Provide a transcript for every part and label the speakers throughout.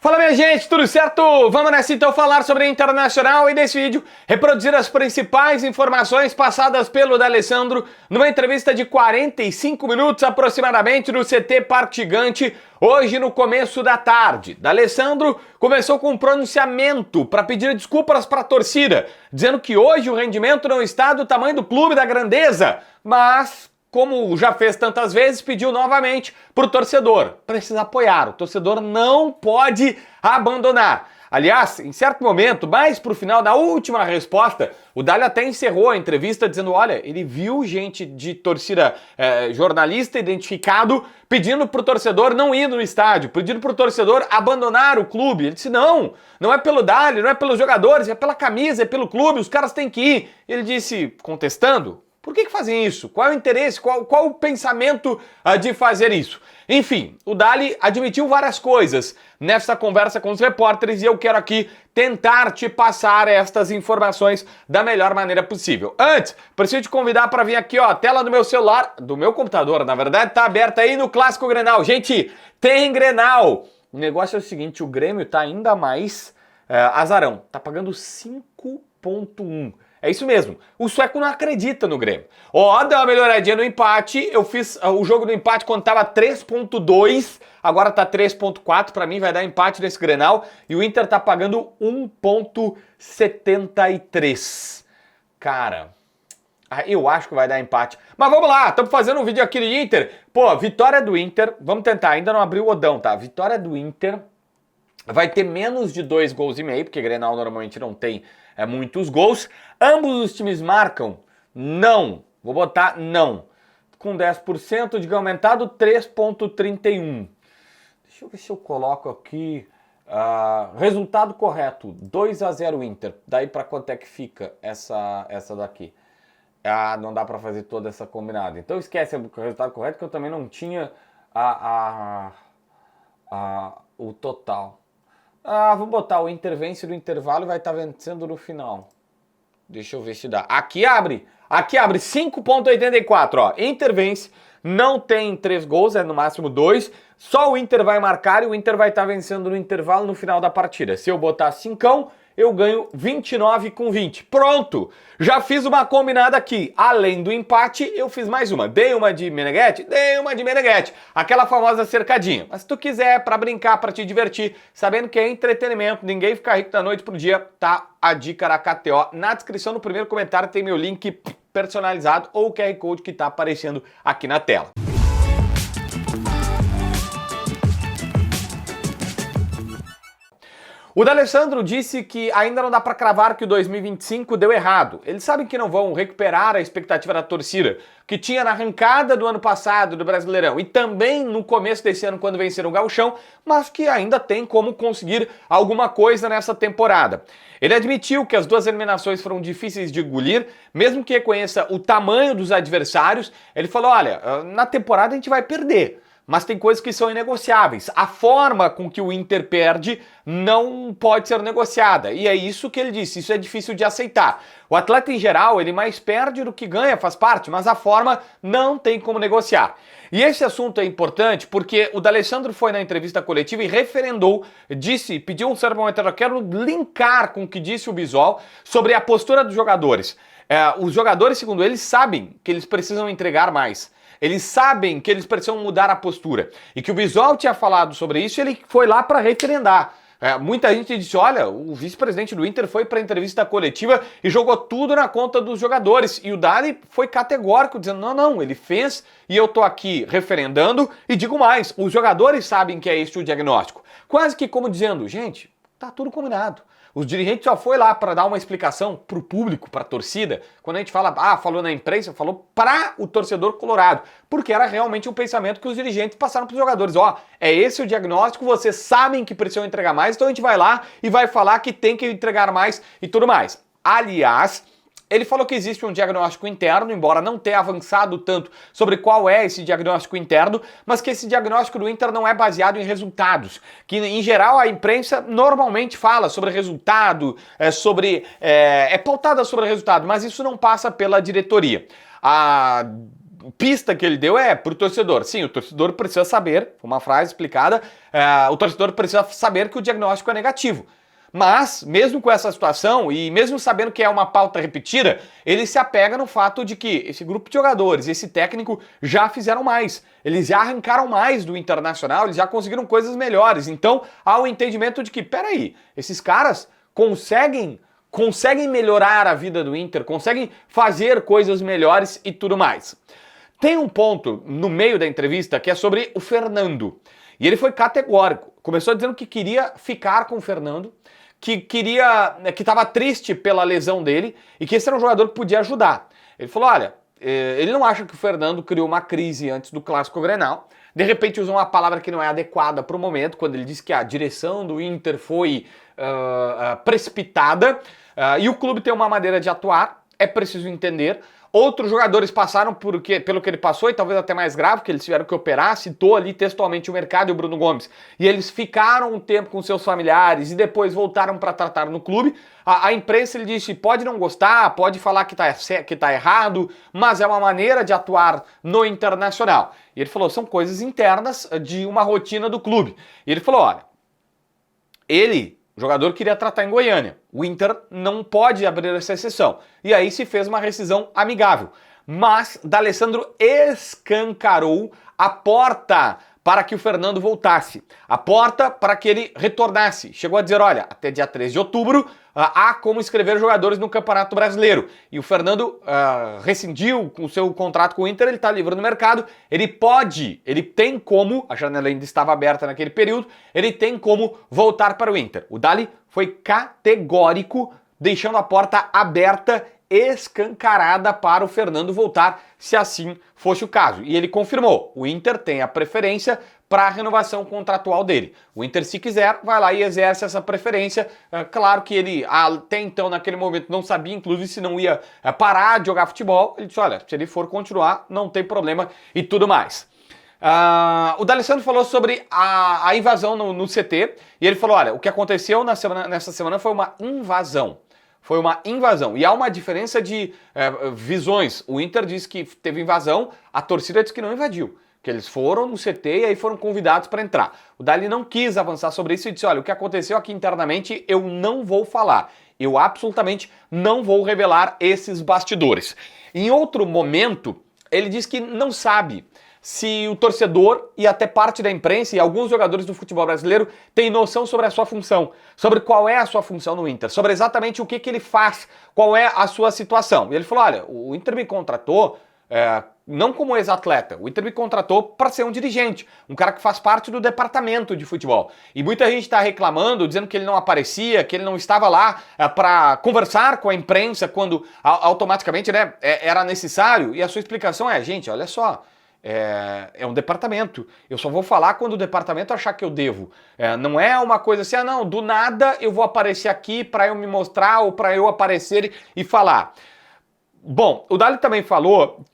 Speaker 1: Fala minha gente, tudo certo? Vamos nessa então falar sobre a Internacional e nesse vídeo reproduzir as principais informações passadas pelo D'Alessandro numa entrevista de 45 minutos aproximadamente no CT Parque Gigante, hoje no começo da tarde. D'Alessandro começou com um pronunciamento para pedir desculpas para a torcida, dizendo que hoje o rendimento não está do tamanho do clube, da grandeza, mas como já fez tantas vezes, pediu novamente para o torcedor. Precisa apoiar, o torcedor não pode abandonar. Aliás, em certo momento, mais para o final da última resposta, o Dali até encerrou a entrevista dizendo, olha, ele viu gente de torcida, jornalista identificado, pedindo para o torcedor não ir no estádio, pedindo para o torcedor abandonar o clube. Ele disse, não é pelo Dali, não é pelos jogadores, é pela camisa, é pelo clube, os caras têm que ir. Ele disse, contestando, por que fazem isso? Qual é o interesse? Qual o pensamento de fazer isso? Enfim, o Dali admitiu várias coisas nessa conversa com os repórteres e eu quero aqui tentar te passar estas informações da melhor maneira possível. Antes, preciso te convidar para vir aqui, ó, a tela do meu celular, do meu computador, na verdade, tá aberta aí no Clássico Grenal. Gente, tem Grenal! O negócio é o seguinte, o Grêmio tá ainda mais azarão, tá pagando 5,1. É isso mesmo, o sueco não acredita no Grêmio. Ó, dá uma melhoradinha no empate, eu fiz o jogo do empate quando tava 3,2, agora tá 3,4, pra mim vai dar empate nesse Grenal, e o Inter tá pagando 1,73. Cara, eu acho que vai dar empate. Mas vamos lá, estamos fazendo um vídeo aqui do Inter. Pô, vitória do Inter, vamos tentar, ainda não abriu o odão, tá? Vitória do Inter vai ter menos de 2,5 gols, porque Grenal normalmente não tem muitos gols. Ambos os times marcam? Não. Vou botar não. Com 10% de ganho aumentado, 3,31. Deixa eu ver se eu coloco aqui. Resultado correto, 2-0 Inter. Daí para quanto é que fica essa daqui? Não dá para fazer toda essa combinada. Então esquece o resultado correto, que eu também não tinha o total. Vou botar o Inter vence no intervalo e vai estar vencendo no final. Deixa eu ver se dá. Aqui abre 5,84, ó. Inter vence, não tem 3 gols, é no máximo 2. Só o Inter vai marcar e o Inter vai estar vencendo no intervalo no final da partida. Se eu botar 5, eu ganho 29,20. Pronto! Já fiz uma combinada aqui. Além do empate, eu fiz mais uma. Dei uma de Meneghetti? Dei uma de Meneghetti. Aquela famosa cercadinha. Mas se tu quiser, pra brincar, pra te divertir, sabendo que é entretenimento, ninguém fica rico da noite pro dia, tá a dica da KTO. Na descrição, no primeiro comentário, tem meu link personalizado ou o QR Code que tá aparecendo aqui na tela. O D'Alessandro disse que ainda não dá para cravar que o 2025 deu errado. Eles sabem que não vão recuperar a expectativa da torcida, que tinha na arrancada do ano passado do Brasileirão e também no começo desse ano quando venceram o Gauchão, mas que ainda tem como conseguir alguma coisa nessa temporada. Ele admitiu que as duas eliminações foram difíceis de engolir, mesmo que reconheça o tamanho dos adversários. Ele falou, olha, na temporada a gente vai perder. Mas tem coisas que são inegociáveis. A forma com que o Inter perde não pode ser negociada. E é isso que ele disse, isso é difícil de aceitar. O atleta em geral, ele mais perde do que ganha, faz parte, mas a forma não tem como negociar. E esse assunto é importante porque o D'Alessandro foi na entrevista coletiva e referendou, pediu um certo momento, eu quero linkar com o que disse o Bisol sobre a postura dos jogadores. Os jogadores, segundo eles, sabem que eles precisam entregar mais. Eles sabem que eles precisam mudar a postura. E que o Bisol tinha falado sobre isso e ele foi lá para referendar. Muita gente disse, olha, o vice-presidente do Inter foi para a entrevista coletiva e jogou tudo na conta dos jogadores. E o Dali foi categórico, dizendo, não, ele fez e eu tô aqui referendando. E digo mais, os jogadores sabem que é esse o diagnóstico. Quase que como dizendo, gente, tá tudo combinado. Os dirigentes só foi lá para dar uma explicação para o público, para a torcida. Quando a gente fala, falou na imprensa, falou para o torcedor colorado. Porque era realmente um pensamento que os dirigentes passaram para os jogadores. É esse o diagnóstico, vocês sabem que precisam entregar mais, então a gente vai lá e vai falar que tem que entregar mais e tudo mais. Aliás, ele falou que existe um diagnóstico interno, embora não tenha avançado tanto sobre qual é esse diagnóstico interno, mas que esse diagnóstico do Inter não é baseado em resultados. Que, em geral, a imprensa normalmente fala sobre resultado, é pautada sobre resultado, mas isso não passa pela diretoria. pista que ele deu é pro torcedor. Sim, o torcedor precisa saber, uma frase explicada, o torcedor precisa saber que o diagnóstico é negativo. Mas, mesmo com essa situação, e mesmo sabendo que é uma pauta repetida, ele se apega no fato de que esse grupo de jogadores, esse técnico, já fizeram mais. Eles já arrancaram mais do Internacional, eles já conseguiram coisas melhores. Então, há o entendimento de que, peraí, esses caras conseguem melhorar a vida do Inter, conseguem fazer coisas melhores e tudo mais. Tem um ponto no meio da entrevista que é sobre o Fernando. E ele foi categórico. Começou dizendo que queria ficar com o Fernando, que estava triste pela lesão dele e que esse era um jogador que podia ajudar. Ele falou, olha, ele não acha que o Fernando criou uma crise antes do Clássico Grenal. De repente usou uma palavra que não é adequada para o momento, quando ele disse que a direção do Inter foi precipitada e o clube tem uma maneira de atuar, é preciso entender. Outros jogadores passaram pelo que ele passou, e talvez até mais grave, que eles tiveram que operar, citou ali textualmente o Mercado e o Bruno Gomes. E eles ficaram um tempo com seus familiares e depois voltaram para tratar no clube. A imprensa, ele disse, pode não gostar, pode falar que tá errado, mas é uma maneira de atuar no Internacional. E ele falou, são coisas internas de uma rotina do clube. E ele falou, olha, o jogador queria tratar em Goiânia. O Inter não pode abrir essa exceção. E aí se fez uma rescisão amigável. Mas D'Alessandro escancarou a porta para que o Fernando voltasse. A porta para que ele retornasse. Chegou a dizer, olha, até dia 3 de outubro há como inscrever jogadores no Campeonato Brasileiro. E o Fernando rescindiu com o seu contrato com o Inter, ele está livre no mercado, ele tem como, a janela ainda estava aberta naquele período, ele tem como voltar para o Inter. O Dali foi categórico, deixando a porta aberta, escancarada para o Fernando voltar, se assim fosse o caso. E ele confirmou, o Inter tem a preferência para a renovação contratual dele. O Inter, se quiser, vai lá e exerce essa preferência. Claro que ele, até então, naquele momento, não sabia, inclusive, se não ia parar de jogar futebol. Ele disse, olha, se ele for continuar, não tem problema e tudo mais. O D'Alessandro falou sobre a invasão no CT, e ele falou, olha, o que aconteceu nessa semana foi uma invasão. Foi uma invasão. E há uma diferença de visões. O Inter disse que teve invasão, a torcida disse que não invadiu. Que eles foram no CT e aí foram convidados para entrar. O Dali não quis avançar sobre isso e disse, olha, o que aconteceu aqui internamente eu não vou falar. Eu absolutamente não vou revelar esses bastidores. Em outro momento, ele disse que não sabe se o torcedor e até parte da imprensa e alguns jogadores do futebol brasileiro têm noção sobre a sua função, sobre qual é a sua função no Inter, sobre exatamente o que ele faz, qual é a sua situação. E ele falou, olha, o Inter me contratou não como ex-atleta, o Inter me contratou para ser um dirigente, um cara que faz parte do departamento de futebol. E muita gente está reclamando, dizendo que ele não aparecia, que ele não estava lá para conversar com a imprensa quando automaticamente era necessário. E a sua explicação é, gente, olha só, é um departamento. Eu só vou falar quando o departamento achar que eu devo. Não é uma coisa assim, não, do nada eu vou aparecer aqui para eu me mostrar ou para eu aparecer e falar. Bom, o Dali também falou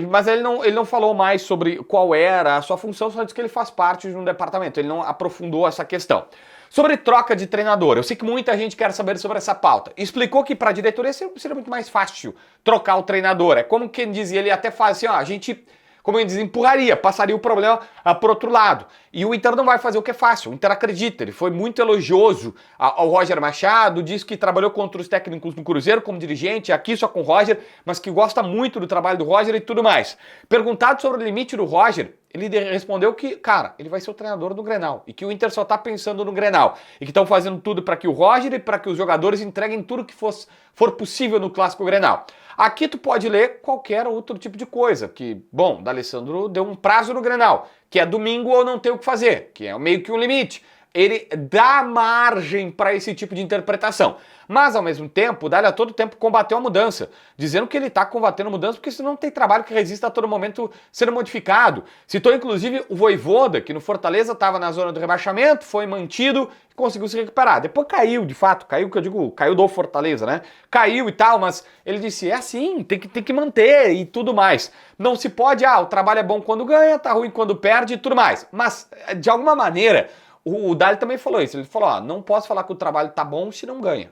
Speaker 1: mas ele não falou mais sobre qual era a sua função, só disse que ele faz parte de um departamento, ele não aprofundou essa questão. Sobre troca de treinador, eu sei que muita gente quer saber sobre essa pauta. Explicou que para a diretoria seria muito mais fácil trocar o treinador. É como quem dizia, ele até faz assim, ó, a gente, como ele diz, empurraria, passaria o problema para outro lado. E o Inter não vai fazer o que é fácil, o Inter acredita, ele foi muito elogioso ao Roger Machado, disse que trabalhou com outros técnicos no Cruzeiro como dirigente, aqui só com o Roger, mas que gosta muito do trabalho do Roger e tudo mais. Perguntado sobre o limite do Roger, ele respondeu que, cara, ele vai ser o treinador do Grenal e que o Inter só tá pensando no Grenal e que estão fazendo tudo para que o Roger e para que os jogadores entreguem tudo que for possível no Clássico Grenal. Aqui tu pode ler qualquer outro tipo de coisa, que, bom, D'Alessandro deu um prazo no Grenal, que é domingo ou não tem o que fazer, que é meio que um limite. Ele dá margem para esse tipo de interpretação. Mas, ao mesmo tempo, o Dali a todo tempo combateu a mudança, dizendo que ele está combatendo a mudança porque senão não tem trabalho que resista a todo momento sendo modificado. Citou, inclusive, o Vojvoda, que no Fortaleza estava na zona do rebaixamento, foi mantido e conseguiu se recuperar. Depois caiu, de fato, caiu, que eu digo, caiu do Fortaleza, né? Caiu e tal, mas ele disse, é assim, tem que manter e tudo mais. Não se pode, o trabalho é bom quando ganha, tá ruim quando perde e tudo mais. Mas, de alguma maneira, o Dali também falou isso. Ele falou, não posso falar que o trabalho tá bom se não ganha.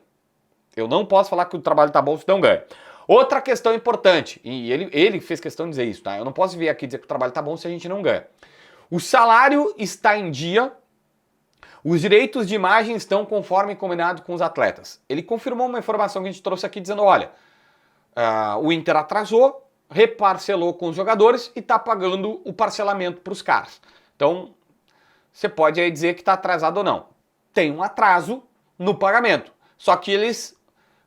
Speaker 1: Eu não posso falar que o trabalho tá bom se não ganha. Outra questão importante, e ele fez questão de dizer isso, tá? Eu não posso vir aqui dizer que o trabalho tá bom se a gente não ganha. O salário está em dia, os direitos de imagem estão conforme combinado com os atletas. Ele confirmou uma informação que a gente trouxe aqui dizendo, olha, o Inter atrasou, reparcelou com os jogadores e está pagando o parcelamento para os caras. Então, você pode aí dizer que está atrasado ou não. Tem um atraso no pagamento. Só que eles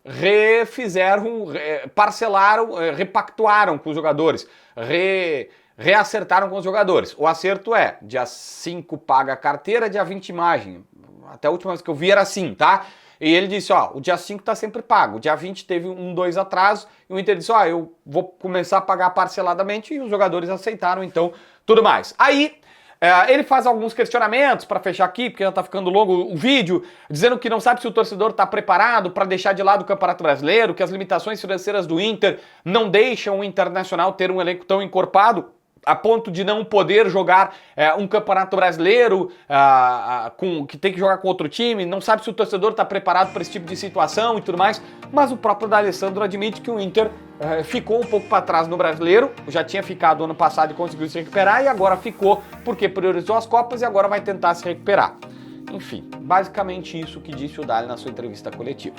Speaker 1: refizeram, parcelaram, repactuaram com os jogadores, reacertaram com os jogadores. O acerto é, dia 5 paga a carteira, dia 20 imagem. Até a última vez que eu vi era assim, tá? E ele disse, ó, o dia 5 tá sempre pago, o dia 20 teve 2 atrasos, e o Inter disse, ó, eu vou começar a pagar parceladamente, e os jogadores aceitaram, então, tudo mais. Aí, ele faz alguns questionamentos para fechar aqui, porque já tá ficando longo o vídeo, dizendo que não sabe se o torcedor tá preparado para deixar de lado o Campeonato Brasileiro, que as limitações financeiras do Inter não deixam o Internacional ter um elenco tão encorpado, a ponto de não poder jogar um Campeonato Brasileiro que tem que jogar com outro time, não sabe se o torcedor está preparado para esse tipo de situação e tudo mais, mas o próprio D'Alessandro admite que o Inter ficou um pouco para trás no Brasileiro, já tinha ficado ano passado e conseguiu se recuperar, e agora ficou porque priorizou as Copas e agora vai tentar se recuperar. Enfim, basicamente isso que disse o Dali na sua entrevista coletiva.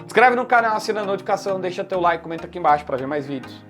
Speaker 1: Inscreve no canal, assina a notificação, deixa teu like, comenta aqui embaixo para ver mais vídeos.